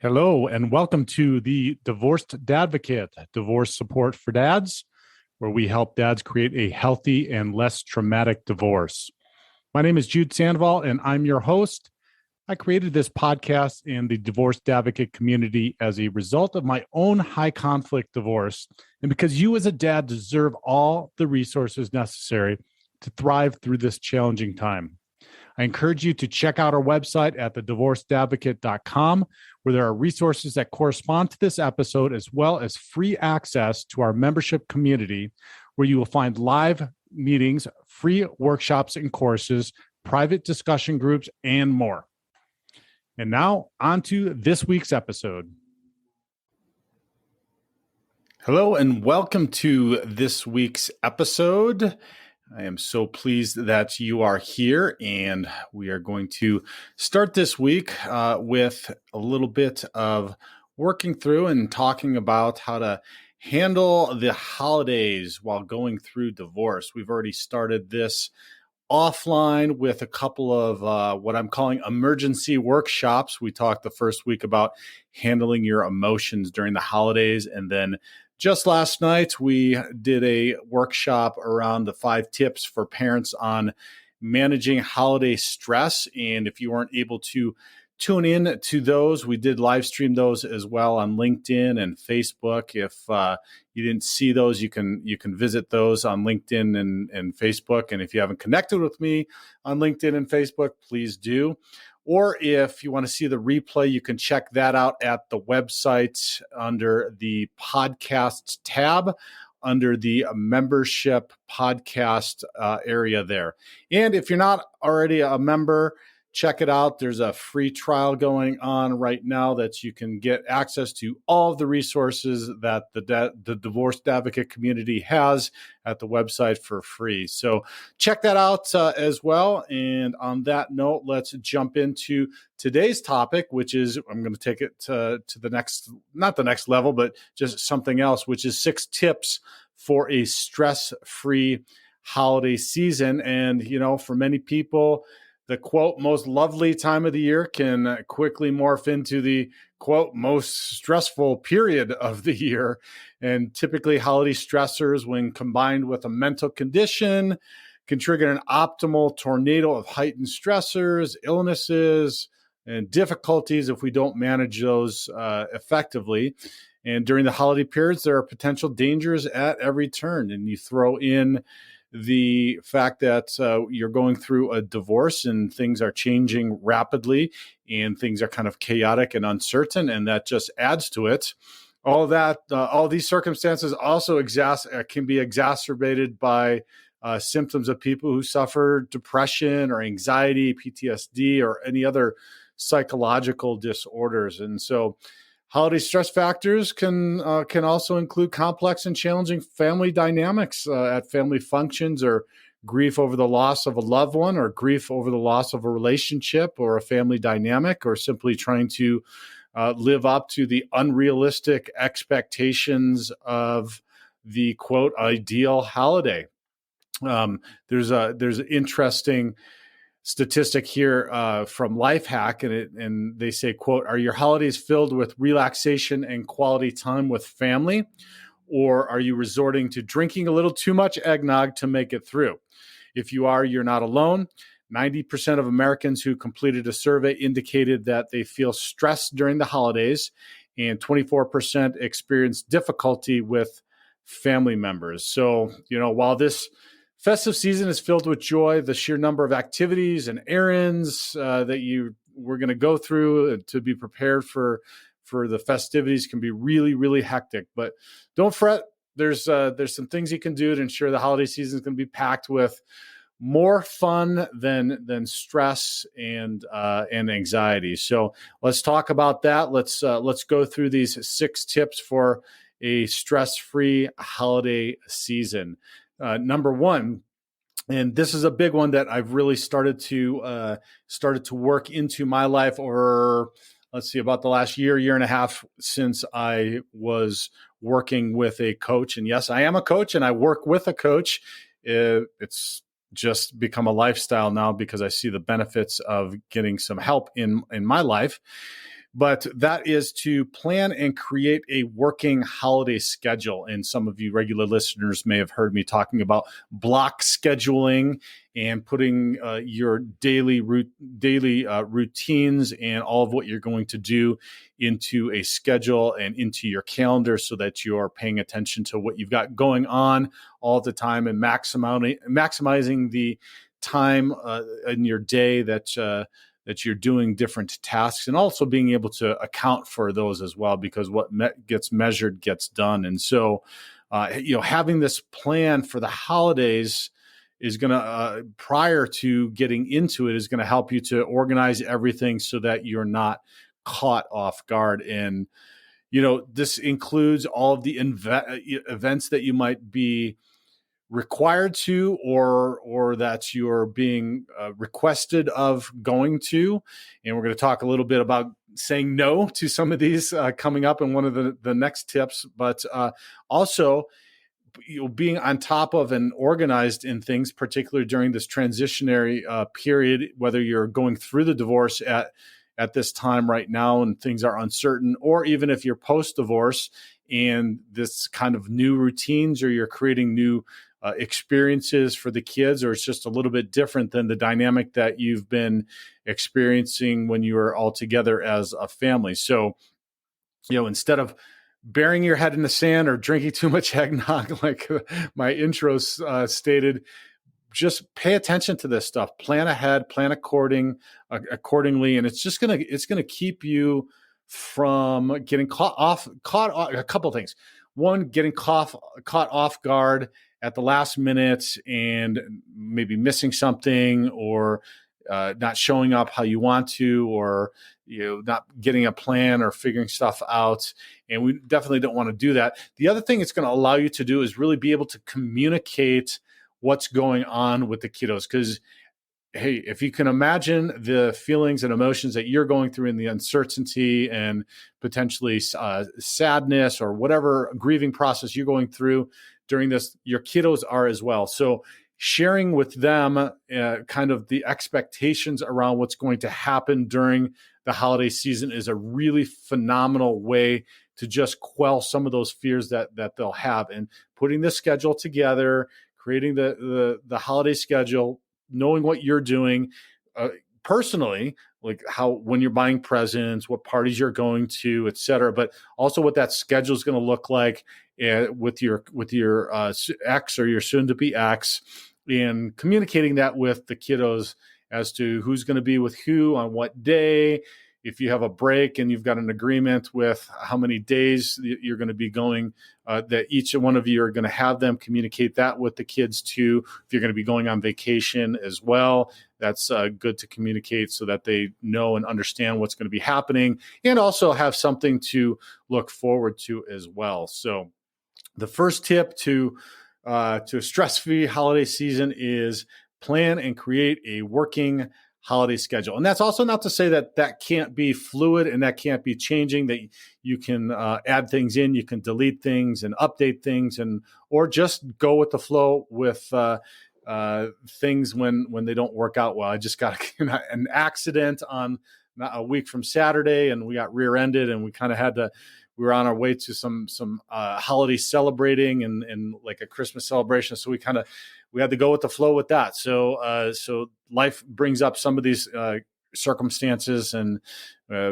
Hello, and welcome to the Divorced Dadvocate, divorce support for dads, where we help dads create a healthy and less traumatic divorce. My name is Jude Sandoval, and I'm your host. I created this podcast and the Divorced Advocate community as a result of my own high conflict divorce, and because you as a dad deserve all the resources necessary to thrive through this challenging time. I encourage you to check out our website at thedivorcedadvocate.com, where there are resources that correspond to this episode, as well as free access to our membership community, where you will find live meetings, free workshops and courses, private discussion groups, and more. And now, on to this week's episode. Hello, and welcome to this week's episode. I am so pleased that you are here, and we are going to start this week with a little bit of working through and talking about how to handle the holidays while going through divorce. We've already started this offline with a couple of what I'm calling emergency workshops. We talked the first week about handling your emotions during the holidays, and then just last night, we did a workshop around the 5 tips for parents on managing holiday stress. And if you weren't able to tune in to those, we did live stream those as well on LinkedIn and Facebook. If you didn't see those, you can visit those on LinkedIn and Facebook. And if you haven't connected with me on LinkedIn and Facebook, please do. Or if you want to see the replay, you can check that out at the website under the podcasts tab, under the membership podcast area there. And if you're not already a member, check it out. There's a free trial going on right now that you can get access to all of the resources that the Divorced Advocate community has at the website for free. So check that out as well. And on that note, let's jump into today's topic, which is, I'm going to take it to the next, not the next level, but just something else, which is 6 tips for a stress-free holiday season. And, you know, for many people, the quote, most lovely time of the year can quickly morph into the quote, most stressful period of the year. And typically holiday stressors, when combined with a mental condition, can trigger an optimal tornado of heightened stressors, illnesses, and difficulties if we don't manage those effectively. And during the holiday periods, there are potential dangers at every turn. And you throw in the fact that you're going through a divorce and things are changing rapidly and things are kind of chaotic and uncertain, and that just adds to it. All that, all these circumstances also can be exacerbated by symptoms of people who suffer depression or anxiety, PTSD, or any other psychological disorders. And so holiday stress factors can also include complex and challenging family dynamics at family functions, or grief over the loss of a loved one, or grief over the loss of a relationship or a family dynamic, or simply trying to live up to the unrealistic expectations of the quote ideal holiday. There's an interesting statistic here from Lifehack, and they say, quote, are your holidays filled with relaxation and quality time with family, or are you resorting to drinking a little too much eggnog to make it through? If you are, you're not alone. 90% of Americans who completed a survey indicated that they feel stressed during the holidays, and 24% experience difficulty with family members. So, you know, while this festive season is filled with joy, the sheer number of activities and errands that we're going to go through to be prepared for the festivities can be really, really hectic. But don't fret. There's some things you can do to ensure the holiday season is going to be packed with more fun than stress and anxiety. So let's talk about that. Let's go through these 6 tips for a stress-free holiday season. Number 1, and this is a big one that I've really started to work into my life over, let's see, about the last year and a half since I was working with a coach. And yes, I am a coach and I work with a coach. It's just become a lifestyle now because I see the benefits of getting some help in my life. But that is to plan and create a working holiday schedule. And some of you regular listeners may have heard me talking about block scheduling and putting your daily routines and all of what you're going to do into a schedule and into your calendar so that you're paying attention to what you've got going on all the time and maximizing the time in your day that you're doing different tasks, and also being able to account for those as well, because what gets measured gets done. And so, having this plan for the holidays is going to, prior to getting into it, is going to help you to organize everything so that you're not caught off guard. And, this includes all of the events that you might be required to, or that you're being requested of going to. And we're going to talk a little bit about saying no to some of these coming up in one of the next tips, but also being on top of and organized in things, particularly during this transitionary period, whether you're going through the divorce at this time right now and things are uncertain, or even if you're post-divorce and this kind of new routines, or you're creating new experiences for the kids, or it's just a little bit different than the dynamic that you've been experiencing when you were all together as a family. So, instead of burying your head in the sand or drinking too much eggnog, like my intro stated, just pay attention to this stuff. Plan ahead, plan accordingly, and it's gonna keep you from getting caught off. A couple of things. One, getting caught off guard at the last minute and maybe missing something, or not showing up how you want to, or not getting a plan or figuring stuff out. And we definitely don't want to do that. The other thing it's going to allow you to do is really be able to communicate what's going on with the kiddos. Because, hey, if you can imagine the feelings and emotions that you're going through, and the uncertainty and potentially sadness or whatever grieving process you're going through during this, your kiddos are as well. So sharing with them kind of the expectations around what's going to happen during the holiday season is a really phenomenal way to just quell some of those fears that they'll have. And putting the schedule together, creating the holiday schedule, knowing what you're doing personally, like when you're buying presents, what parties you're going to, et cetera, but also what that schedule is going to look like with your ex or your soon-to-be ex, and communicating that with the kiddos as to who's going to be with who on what day. If you have a break and you've got an agreement with how many days you're going to be going, that each one of you are going to have them communicate that with the kids too. If you're going to be going on vacation as well, that's good to communicate so that they know and understand what's going to be happening, and also have something to look forward to as well. So the first tip to a stress-free holiday season is plan and create a working holiday schedule. And that's also not to say that can't be fluid and that can't be changing, that you can add things in, you can delete things and update things, or just go with the flow with things when they don't work out well. I just got an accident on a week from Saturday, and we got rear-ended, and we kind of we were on our way to some holiday celebrating and like a Christmas celebration. So we had to go with the flow with that. So life brings up some of these circumstances, and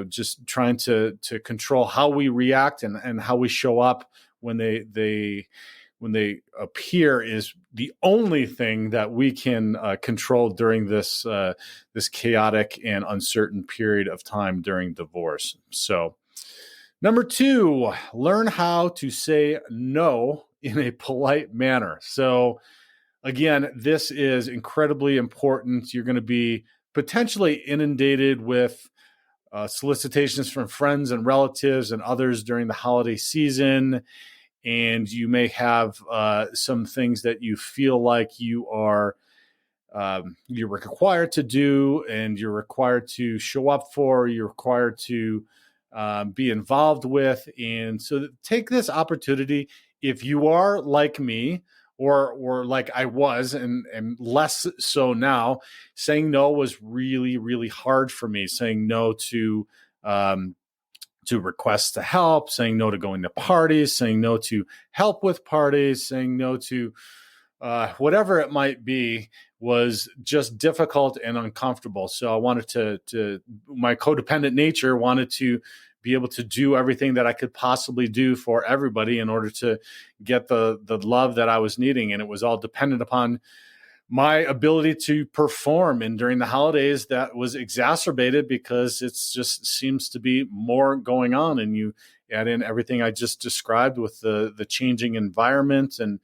just trying to control how we react and how we show up when they appear is the only thing that we can control during this chaotic and uncertain period of time during divorce. So, number 2, learn how to say no in a polite manner. So again, this is incredibly important. You're going to be potentially inundated with solicitations from friends and relatives and others during the holiday season. And you may have some things that you feel like you're required to do, and you're required to show up for, you're required to be involved with. And so take this opportunity, if you are like me, or like I was, and less so now, saying no was really, really hard for me. Saying no to to requests to help, saying no to going to parties, saying no to help with parties, saying no to whatever it might be, was just difficult and uncomfortable. So I wanted to my codependent nature wanted to be able to do everything that I could possibly do for everybody in order to get the love that I was needing. And it was all dependent upon my ability to perform. And during the holidays, that was exacerbated because it just seems to be more going on. And you add in everything I just described with the changing environment and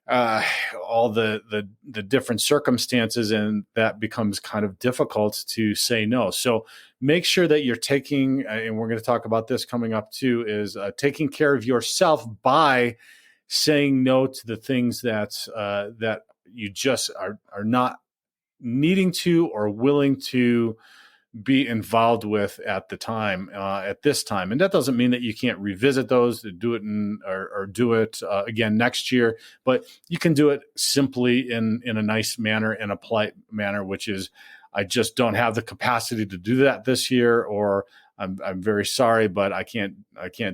all the different circumstances, and that becomes kind of difficult to say no. So make sure that you're taking, and we're going to talk about this coming up too, is taking care of yourself by saying no to the things that you just are not needing to or willing to be involved with at this time. And that doesn't mean that you can't revisit those, to do it or do it again next year, but you can do it simply in a nice manner, in a polite manner, which is, I just don't have the capacity to do that this year, or I'm very sorry, but I can't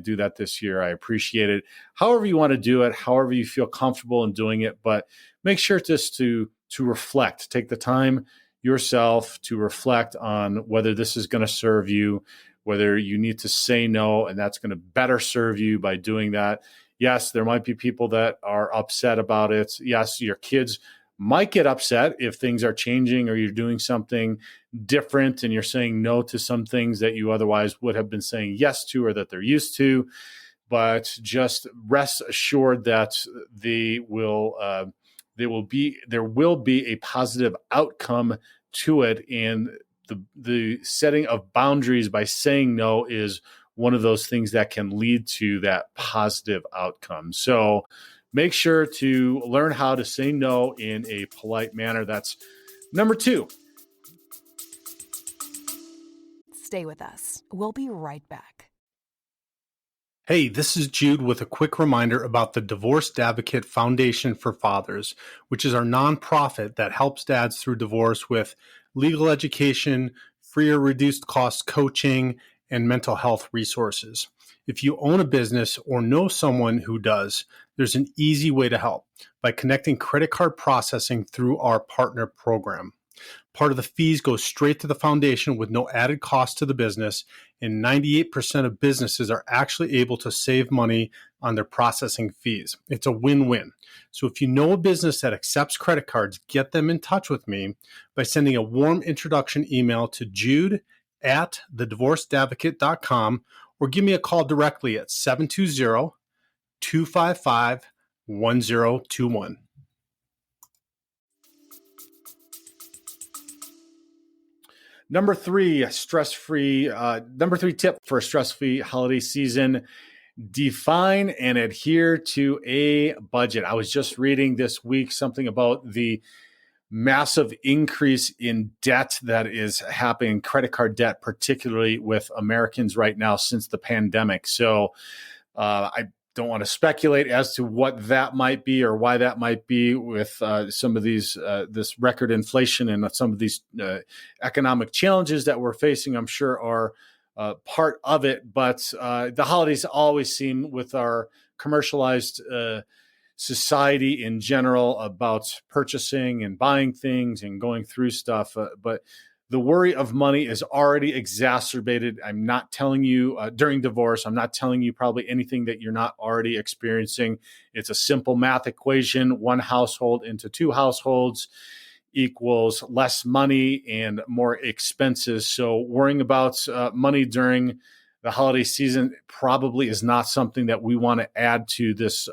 do that this year. I appreciate it. However you want to do it, however you feel comfortable in doing it, but make sure just to reflect, take the time yourself to reflect on whether this is going to serve you, whether you need to say no, and that's going to better serve you by doing that. Yes, there might be people that are upset about it. Yes, your kids might get upset if things are changing or you're doing something different and you're saying no to some things that you otherwise would have been saying yes to or that they're used to. But just rest assured that there will be a positive outcome to it, and the setting of boundaries by saying no is one of those things that can lead to that positive outcome. So make sure to learn how to say no in a polite manner. That's number 2. Stay with us. We'll be right back. Hey, this is Jude with a quick reminder about the Divorced Advocate Foundation for Fathers, which is our nonprofit that helps dads through divorce with legal education, free or reduced cost coaching, and mental health resources. If you own a business or know someone who does, there's an easy way to help by connecting credit card processing through our partner program. Part of the fees go straight to the foundation with no added cost to the business, and 98% of businesses are actually able to save money on their processing fees. It's a win-win. So if you know a business that accepts credit cards, get them in touch with me by sending a warm introduction email to jude@thedivorcedadvocate.com or give me a call directly at 720-255-1021. Number 3 tip for a stress-free holiday season: define and adhere to a budget. I was just reading this week something about the massive increase in debt that is happening, credit card debt, particularly with Americans right now since the pandemic. So I don't want to speculate as to what that might be or why that might be with some of these, this record inflation and some of these economic challenges that we're facing, I'm sure are part of it. But the holidays always seem, with our commercialized society in general, about purchasing and buying things and going through stuff. But the worry of money is already exacerbated. I'm not telling you during divorce, I'm not telling you probably anything that you're not already experiencing. It's a simple math equation. One household into 2 households equals less money and more expenses. So worrying about money during the holiday season probably is not something that we want to add to this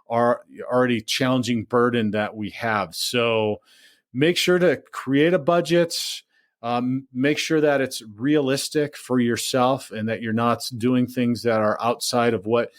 already challenging burden that we have. So make sure to create a budget. Make sure that it's realistic for yourself and that you're not doing things that are outside of what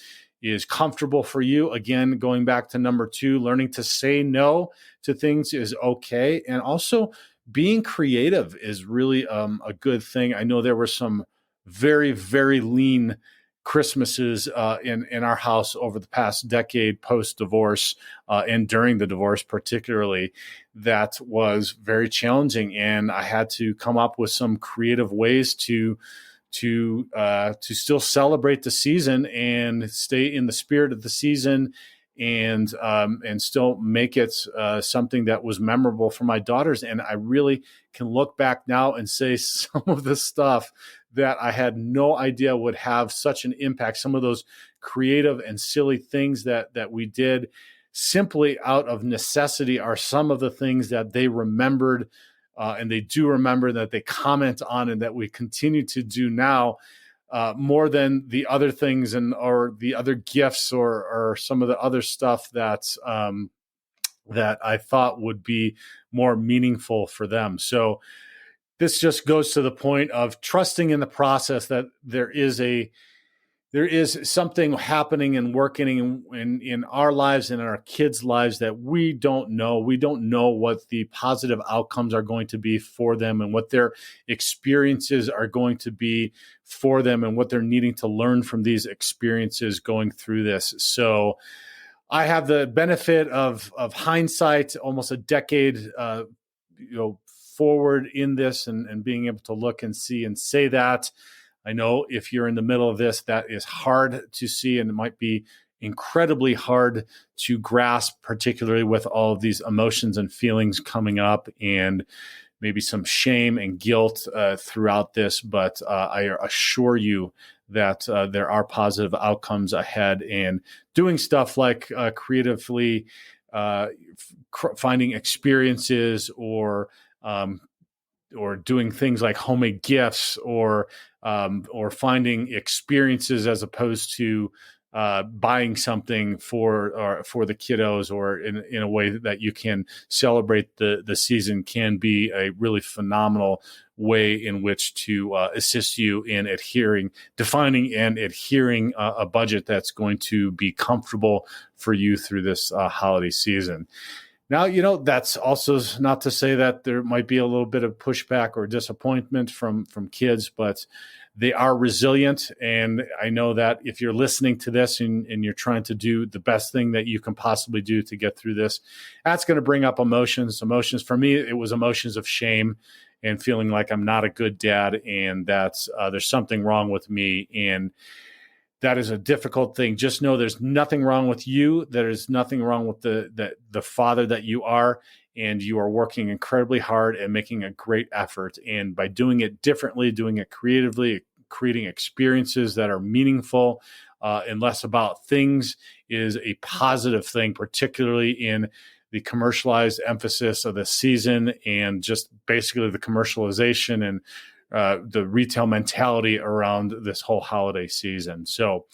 is comfortable for you. Again, going back to number 2, learning to say no to things is okay. And also being creative is really a good thing. I know there were some very, very lean Christmases in our house over the past decade post-divorce and during the divorce particularly. That was very challenging, and I had to come up with some creative ways to to still celebrate the season and stay in the spirit of the season, and still make it something that was memorable for my daughters. And I really can look back now and say some of the stuff that I had no idea would have such an impact. Some of those creative and silly things that we did simply out of necessity are some of the things that they remembered, and they do remember, that they comment on, and that we continue to do now, more than the other things or the other gifts or some of the other stuff that I thought would be more meaningful for them. So this just goes to the point of trusting in the process, that there is something happening and working in our lives and in our kids' lives that we don't know. We don't know what the positive outcomes are going to be for them, and what their experiences are going to be for them, and what they're needing to learn from these experiences going through this. So I have the benefit of hindsight, almost a decade, forward in this, and being able to look and see and say that. I know if you're in the middle of this, that is hard to see, and it might be incredibly hard to grasp, particularly with all of these emotions and feelings coming up, and maybe some shame and guilt throughout this. But I assure you that there are positive outcomes ahead, and doing stuff like creatively finding experiences, or doing things like homemade gifts, or finding experiences as opposed to buying something for the kiddos, or in a way that you can celebrate the season, can be a really phenomenal way in which to assist you in defining and adhering a budget that's going to be comfortable for you through this holiday season. Now, that's also not to say that there might be a little bit of pushback or disappointment from kids, but they are resilient. And I know that if you're listening to this and you're trying to do the best thing that you can possibly do to get through this, that's going to bring up emotions. For me, it was emotions of shame and feeling like I'm not a good dad, and that there's something wrong with me. And that is a difficult thing. Just know there's nothing wrong with you. There is nothing wrong with the father that you are, and you are working incredibly hard and making a great effort. And by doing it differently, doing it creatively, creating experiences that are meaningful and less about things is a positive thing, particularly in the commercialized emphasis of the season, and just basically the commercialization and the retail mentality around this whole holiday season. So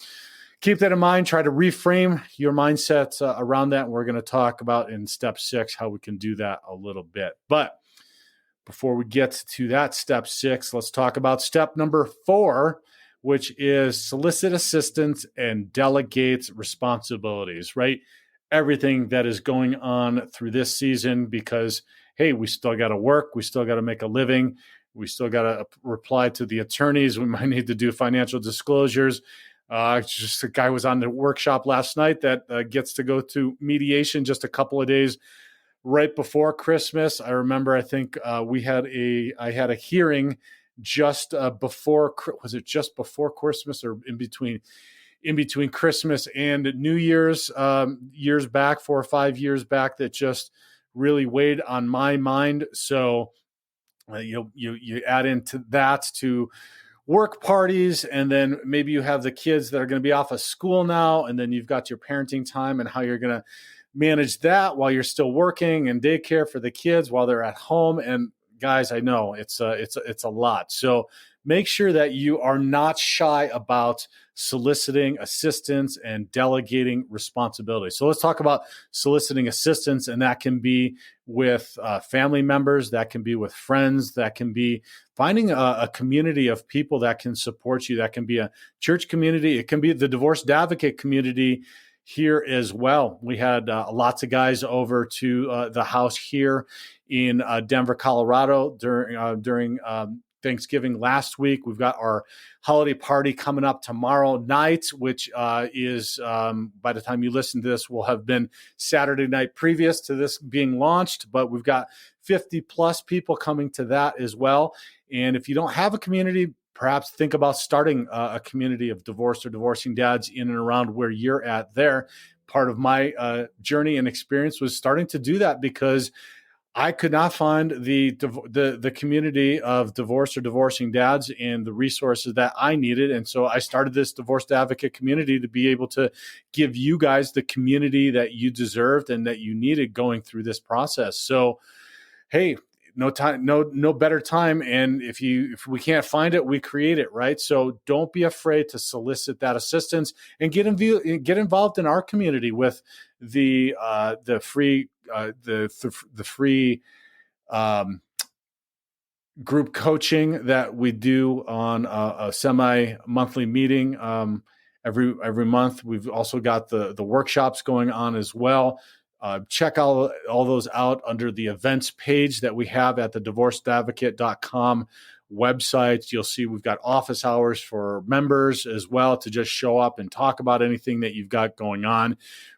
keep that in mind. Try to reframe your mindset around that. And we're going to talk about in step 6 how we can do that a little bit. But before we get to that step 6, let's talk about step number 4, which is solicit assistance and delegate responsibilities, right? Everything that is going on through this season, because, hey, we still got to work. We still got to make a living. We still got to reply to the attorneys. We might need to do financial disclosures. Just a guy was on the workshop last night that gets to go to mediation just a couple of days right before Christmas. I remember, I think I had a hearing just before, was it just before Christmas or in between Christmas and New Year's, years back, 4 or 5 years back, that just really weighed on my mind. So you add into that to work parties, and then maybe you have the kids that are going to be off of school now, and then you've got your parenting time and how you're going to manage that while you're still working, and daycare for the kids while they're at home. And guys, I know it's a lot. So make sure that you are not shy about soliciting assistance and delegating responsibility. So let's talk about soliciting assistance, and that can be with family members, that can be with friends, that can be finding a community of people that can support you. That can be a church community. It can be the divorced advocate community here as well. We had lots of guys over to the house here in Denver, Colorado during Thanksgiving last week. We've got our holiday party coming up tomorrow night, which is, by the time you listen to this, will have been Saturday night previous to this being launched. But we've got 50 plus people coming to that as well. And if you don't have a community, perhaps think about starting a community of divorced or divorcing dads in and around where you're at there. Part of my journey and experience was starting to do that because I could not find the community of divorced or divorcing dads and the resources that I needed. And so I started this divorced advocate community to be able to give you guys the community that you deserved and that you needed going through this process. So, hey, no better time. And if we can't find it, we create it, right? So don't be afraid to solicit that assistance and get involved in our community with the free group coaching that we do on a semi-monthly meeting every month. We've also got the workshops going on as well. Check all those out under the events page that we have at the divorcedadvocate.com website. You'll see we've got office hours for members as well to just show up and talk about anything that you've got going on.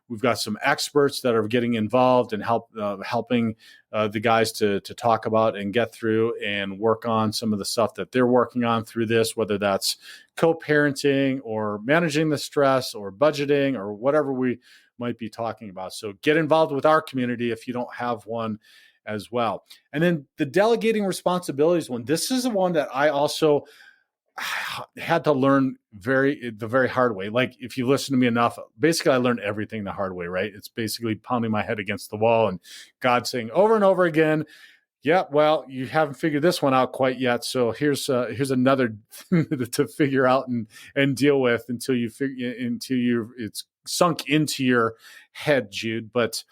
We've got some experts that are getting involved and helping the guys to talk about and get through and work on some of the stuff that they're working on through this, whether that's co-parenting or managing the stress or budgeting or whatever we might be talking about. So get involved with our community if you don't have one as well. And then the delegating responsibilities one, this is the one that I also had to learn the very hard way. Like if you listen to me enough, basically I learned everything the hard way, right? It's basically pounding my head against the wall and God saying over and over again, yeah, well, you haven't figured this one out quite yet. So here's another to figure out and deal with until it's sunk into your head, Jude. But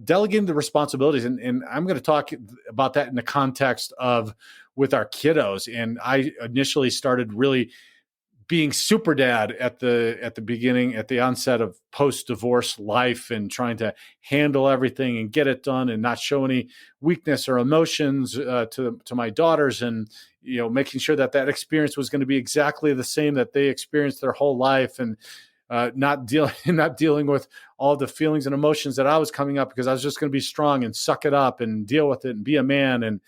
delegating the responsibilities, and I'm going to talk about that in the context of with our kiddos. And I initially started really being super dad at the beginning, at the onset of post-divorce life, and trying to handle everything and get it done and not show any weakness or emotions to my daughters, and making sure that experience was going to be exactly the same that they experienced their whole life, and not dealing with all the feelings and emotions that I was coming up because I was just going to be strong and suck it up and deal with it and be a man. And,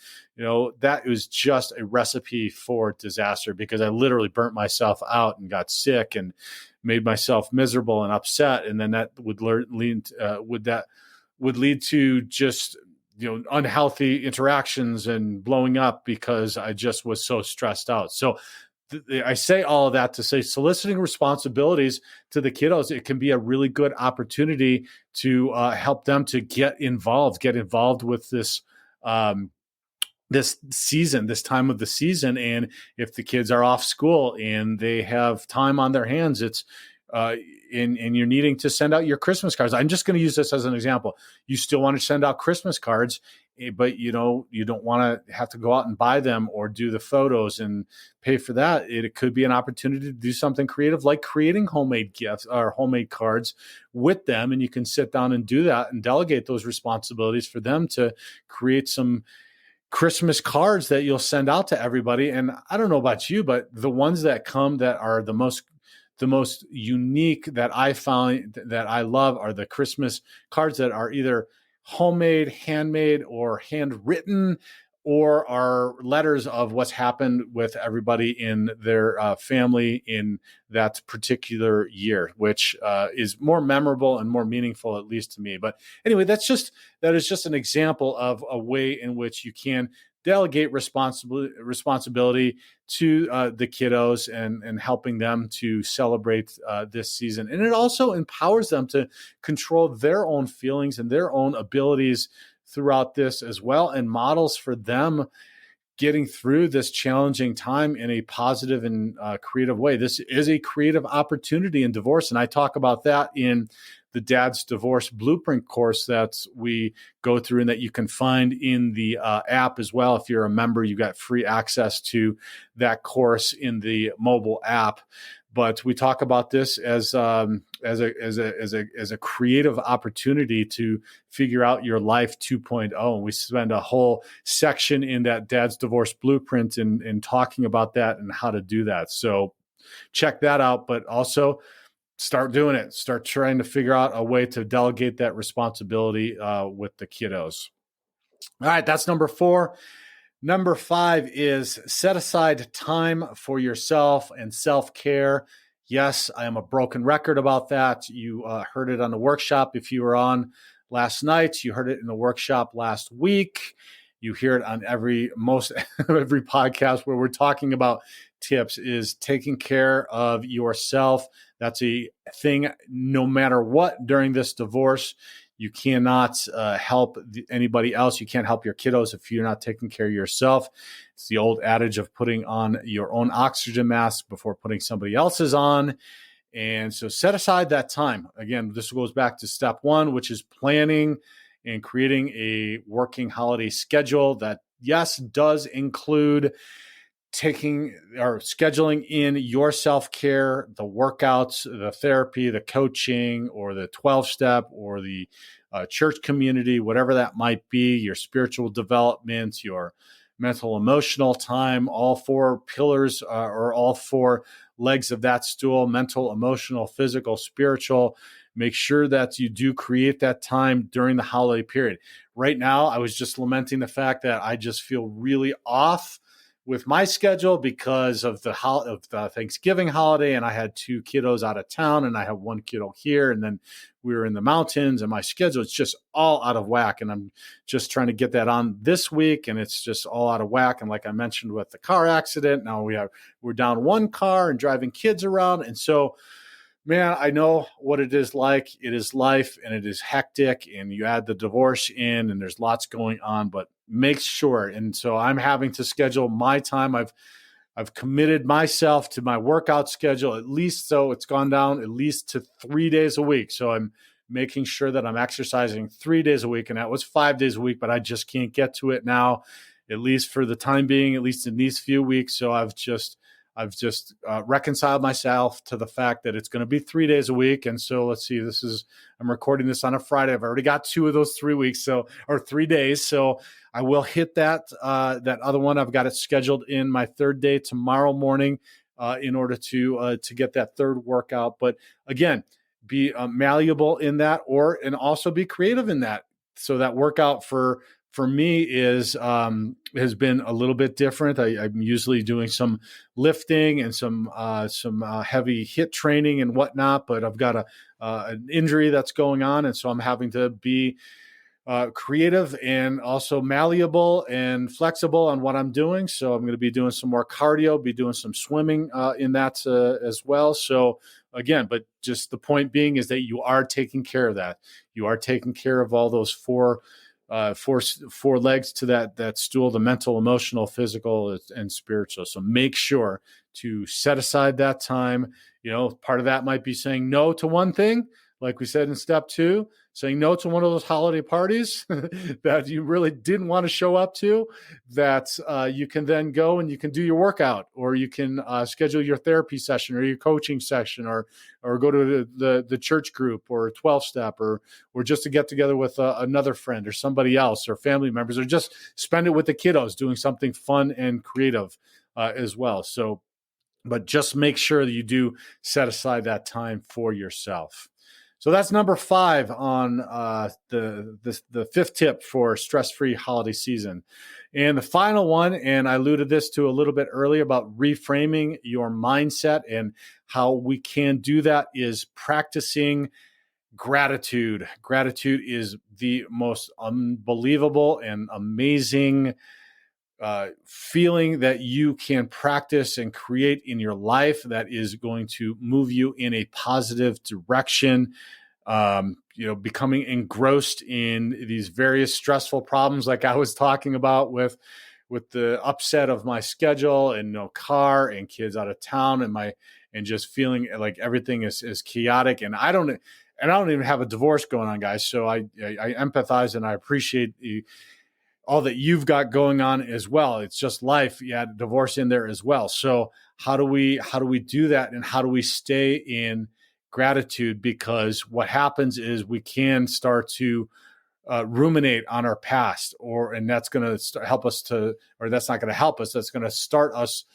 that was just a recipe for disaster because I literally burnt myself out and got sick and made myself miserable and upset. And then that would lead to just, unhealthy interactions and blowing up because I just was so stressed out. So I say all of that to say soliciting responsibilities to the kiddos, it can be a really good opportunity to help them to get involved with this this time of the season. And if the kids are off school and they have time on their hands, it's and you're needing to send out your Christmas cards. I'm just going to use this as an example. You still want to send out Christmas cards, but you don't want to have to go out and buy them or do the photos and pay for that. It could be an opportunity to do something creative like creating homemade gifts or homemade cards with them. And you can sit down and do that and delegate those responsibilities for them to create some Christmas cards that you'll send out to everybody. And I don't know about you, but the ones that come that are the most unique that I found that I love are the Christmas cards that are either homemade, handmade, or handwritten, or are letters of what's happened with everybody in their family in that particular year, which is more memorable and more meaningful, at least to me. But anyway, that is just an example of a way in which you can delegate responsibility to the kiddos and helping them to celebrate this season. And it also empowers them to control their own feelings and their own abilities throughout this as well, and models for them getting through this challenging time in a positive and creative way. This is a creative opportunity in divorce, and I talk about that in the Dad's Divorce Blueprint course that we go through and that you can find in the app as well. If you're a member, you got free access to that course in the mobile app. But we talk about this as a creative opportunity to figure out your life 2.0. And we spend a whole section in that Dad's Divorce Blueprint in talking about that and how to do that. So check that out, but also start doing it. Start trying to figure out a way to delegate that responsibility with the kiddos. All right, that's number 4. Number 5 is set aside time for yourself and self-care. Yes, I am a broken record about that. You heard it on the workshop. If you were on last night, you heard it in the workshop last week. You hear it on most every podcast where we're talking about tips, is taking care of yourself. That's a thing no matter what during this divorce. You cannot help anybody else. You can't help your kiddos if you're not taking care of yourself. It's the old adage of putting on your own oxygen mask before putting somebody else's on. And so set aside that time. Again, this goes back to step 1, which is planning and creating a working holiday schedule that, yes, does include taking or scheduling in your self-care, the workouts, the therapy, the coaching, or the 12-step, or the church community, whatever that might be, your spiritual development, your mental, emotional time, all 4 pillars or all 4 legs of that stool: mental, emotional, physical, spiritual. Make sure that you do create that time during the holiday period. Right now, I was just lamenting the fact that I just feel really off with my schedule because of the Thanksgiving holiday, and I had 2 kiddos out of town, and I have 1 kiddo here, and then we were in the mountains, and my schedule is just all out of whack, and I'm just trying to get that on this week, and it's just all out of whack. And like I mentioned with the car accident, now we're down 1 car and driving kids around, and so, man, I know what it is like. It is life, and it is hectic, and you add the divorce in, and there's lots going on, but make sure. And so I'm having to schedule my time. I've committed myself to my workout schedule, at least, so it's gone down at least to 3 days a week. So I'm making sure that I'm exercising 3 days a week, and that was 5 days a week, but I just can't get to it now, at least for the time being, at least in these few weeks. So I've just reconciled myself to the fact that it's going to be 3 days a week. And so let's see, I'm recording this on a Friday. I've already got 2 of those 3 weeks, or 3 days. So I will hit that other one. I've got it scheduled in my 3rd day tomorrow morning in order to get that 3rd workout. But again, be malleable in that, and also be creative in that. So that workout for me has been a little bit different. I'm usually doing some lifting and some heavy hit training and whatnot, but I've got an injury that's going on, and so I'm having to be creative and also malleable and flexible on what I'm doing. So I'm going to be doing some more cardio, be doing some swimming in that as well. So again, but just the point being is that you are taking care of that. You are taking care of all those four legs to that stool: the mental, emotional, physical, and spiritual. So make sure to set aside that time. Part of that might be saying no to one thing, like we said in step 2, saying no to one of those holiday parties that you really didn't want to show up to, that you can then go and you can do your workout, or you can schedule your therapy session or your coaching session, or go to the church group, or a 12-step, or just to get together with another friend or somebody else or family members, or just spend it with the kiddos doing something fun and creative as well. So, but just make sure that you do set aside that time for yourself. So that's number 5 on the 5th tip for stress-free holiday season. And the final one, and I alluded this to a little bit earlier about reframing your mindset, and how we can do that is practicing gratitude. Gratitude is the most unbelievable and amazing feeling that you can practice and create in your life that is going to move you in a positive direction. Becoming engrossed in these various stressful problems, like I was talking about with the upset of my schedule, and no car, and kids out of town, and just feeling like everything is chaotic. And I don't even have a divorce going on, guys. So I empathize, and I appreciate all that you've got going on as well. It's just life. You had divorce in there as well. So how do we do that, and how do we stay in gratitude? Because what happens is we can start to ruminate on our past, and that's going to help us or that's not going to help us. That's going to start us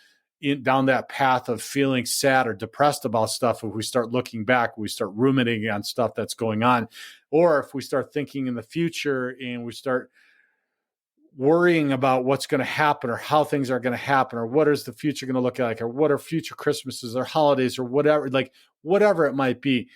down that path of feeling sad or depressed about stuff. If we start looking back, we start ruminating on stuff that's going on, or if we start thinking in the future and we start worrying about what's going to happen or how things are going to happen or what is the future going to look like or what are future Christmases or holidays or whatever, like whatever it might be,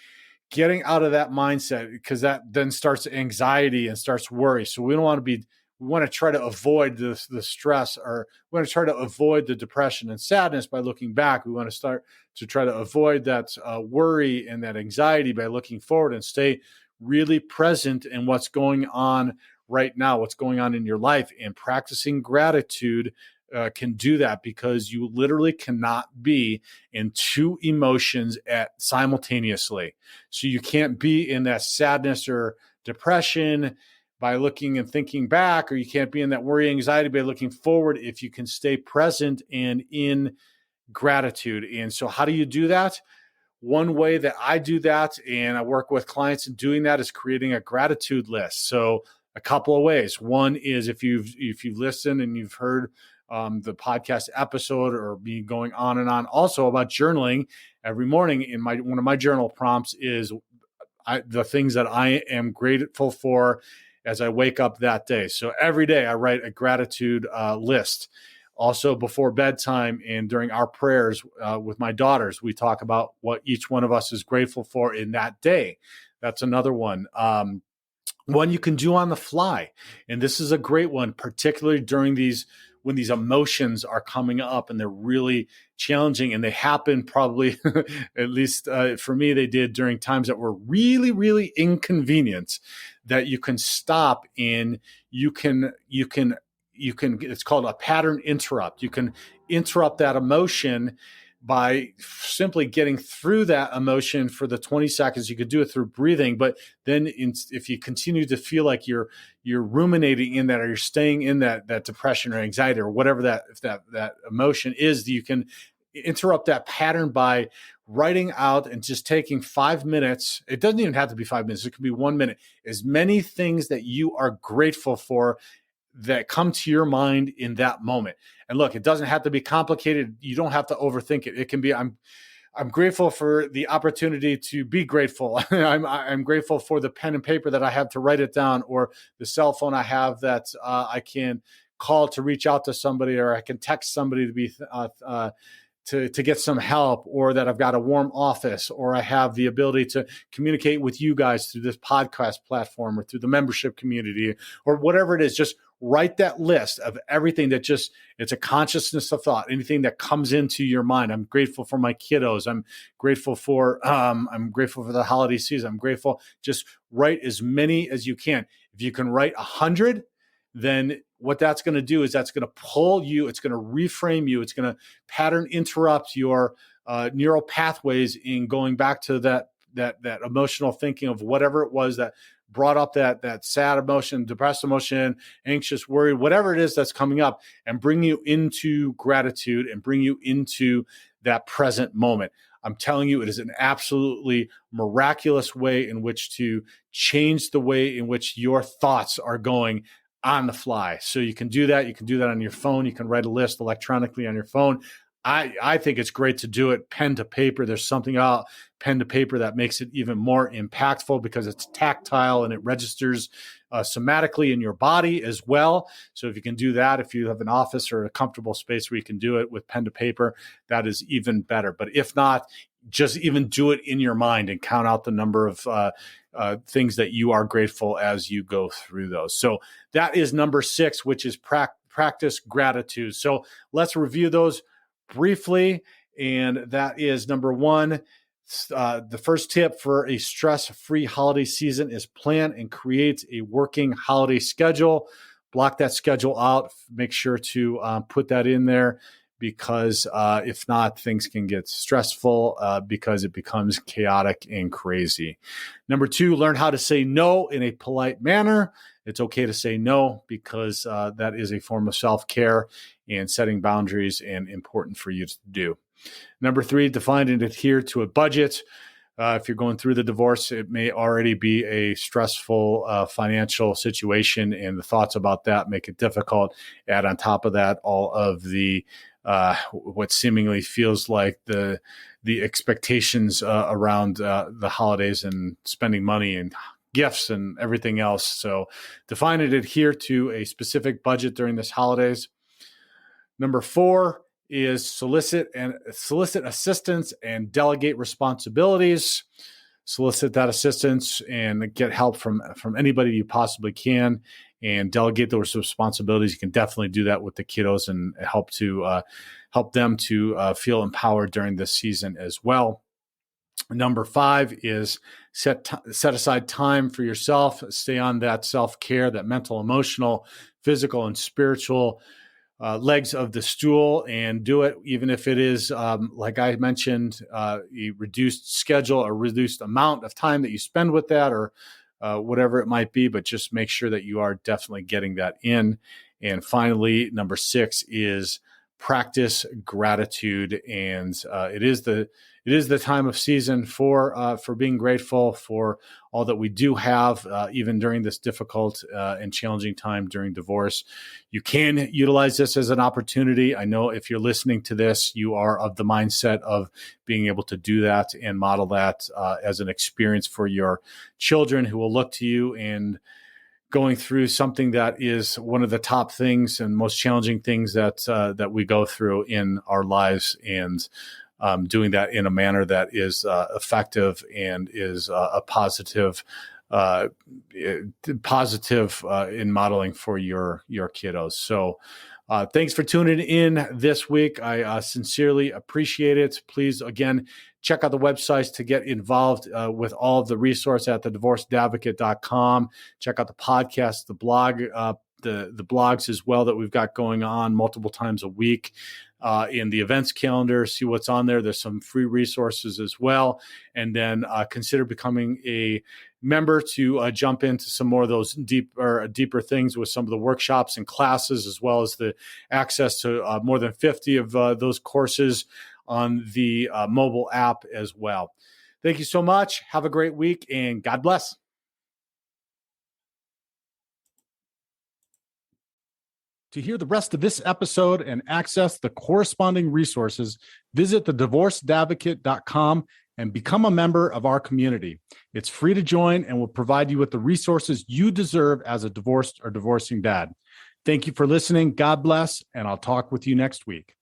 getting out of that mindset, because that then starts anxiety and starts worry. So we don't want to be, we want to try to avoid the stress, or we want to try to avoid the depression and sadness by looking back. We want to start to try to avoid that worry and that anxiety by looking forward and stay really present in what's going on right now, what's going on in your life. And practicing gratitude can do that, because you literally cannot be in two emotions simultaneously. So you can't be in that sadness or depression by looking and thinking back, or you can't be in that worry, anxiety by looking forward if you can stay present and in gratitude. And so how do you do that? One way that I do that, and I work with clients in doing that, is creating a gratitude list. So a couple of ways. One is if you've listened and you've heard the podcast episode, or me going on and on also about journaling every morning. In one of my journal prompts is the things that I am grateful for as I wake up that day. So every day I write a gratitude list. Also, before bedtime and during our prayers with my daughters, we talk about what each one of us is grateful for in that day. That's another one. One you can do on the fly. And this is a great one, particularly during when these emotions are coming up and they're really challenging, and they happen probably, at least for me, they did during times that were really, really inconvenient, that you can stop and you can, it's called a pattern interrupt. You can interrupt that emotion by simply getting through that emotion for the 20 seconds. You could do it through breathing, but then if you continue to feel like you're ruminating in that, or you're staying in that depression or anxiety or whatever that emotion is, you can interrupt that pattern by writing out and just taking 5 minutes. It doesn't even have to be 5 minutes. It could be 1 minute. As many things that you are grateful for that come to your mind in that moment. And look, it doesn't have to be complicated. You don't have to overthink it. It can be, I'm grateful for the opportunity to be grateful. I'm grateful for the pen and paper that I have to write it down, or the cell phone I have that I can call to reach out to somebody, or I can text somebody to be to get some help, or that I've got a warm office, or I have the ability to communicate with you guys through this podcast platform, or through the membership community, or whatever it is. Just write that list of everything that it's a consciousness of thought, anything that comes into your mind. I'm grateful for my kiddos. I'm grateful for the holiday season. I'm grateful. Just write as many as you can. If you can write 100, then what that's going to do is that's going to pull you, it's going to reframe you, it's going to pattern interrupt your neural pathways in going back to that emotional thinking of whatever it was that brought up that sad emotion, depressed emotion, anxious, worried, whatever it is that's coming up, and bring you into gratitude and bring you into that present moment. I'm telling you, it is an absolutely miraculous way in which to change the way in which your thoughts are going on the fly. So you can do that. You can do that on your phone. You can write a list electronically on your phone. I think it's great to do it pen to paper. There's something about pen to paper that makes it even more impactful, because it's tactile and it registers somatically in your body as well. So if you can do that, if you have an office or a comfortable space where you can do it with pen to paper, that is even better. But if not, just even do it in your mind and count out the number of things that you are grateful as you go through those. So that is number 6, which is practice gratitude. So let's review those briefly. And that is number 1. The first tip for a stress-free holiday season is plan and create a working holiday schedule. Block that schedule out. Make sure to put that in there, because if not, things can get stressful because it becomes chaotic and crazy. Number 2, learn how to say no in a polite manner. It's okay to say no, because that is a form of self-care and setting boundaries, and important for you to do. Number 3, define and adhere to a budget. If you're going through the divorce, it may already be a stressful financial situation, and the thoughts about that make it difficult. Add on top of that all of the what seemingly feels like the expectations around the holidays and spending money and gifts and everything else. So define and adhere to a specific budget during this holidays. Number 4 is solicit assistance and delegate responsibilities. Solicit that assistance and get help from anybody you possibly can, and delegate those responsibilities. You can definitely do that with the kiddos and help them to feel empowered during this season as well. Number 5 is set aside time for yourself. Stay on that self-care, that mental, emotional, physical, and spiritual legs of the stool, and do it even if it is, like I mentioned, a reduced schedule, a reduced amount of time that you spend with that, or whatever it might be, but just make sure that you are definitely getting that in. And finally, number 6 is practice gratitude. And it is the time of season for being grateful for all that we do have, even during this difficult and challenging time during divorce. You can utilize this as an opportunity. I know if you're listening to this, you are of the mindset of being able to do that and model that as an experience for your children, who will look to you and going through something that is one of the top things and most challenging things that we go through in our lives, and doing that in a manner that is effective and is a positive in modeling for your kiddos. So thanks for tuning in this week. I sincerely appreciate it. Please, again, check out the websites to get involved with all of the resource at thedivorcedadvocate.com. Check out the podcast, the blog, the blogs as well that we've got going on multiple times a week. In the events calendar, see what's on there. There's some free resources as well. And then consider becoming a member to jump into some more of those deeper things with some of the workshops and classes, as well as the access to more than 50 of those courses on the mobile app as well. Thank you so much. Have a great week, and God bless. To hear the rest of this episode and access the corresponding resources, visit thedivorcedadvocate.com and become a member of our community. It's free to join and will provide you with the resources you deserve as a divorced or divorcing dad. Thank you for listening. God bless, and I'll talk with you next week.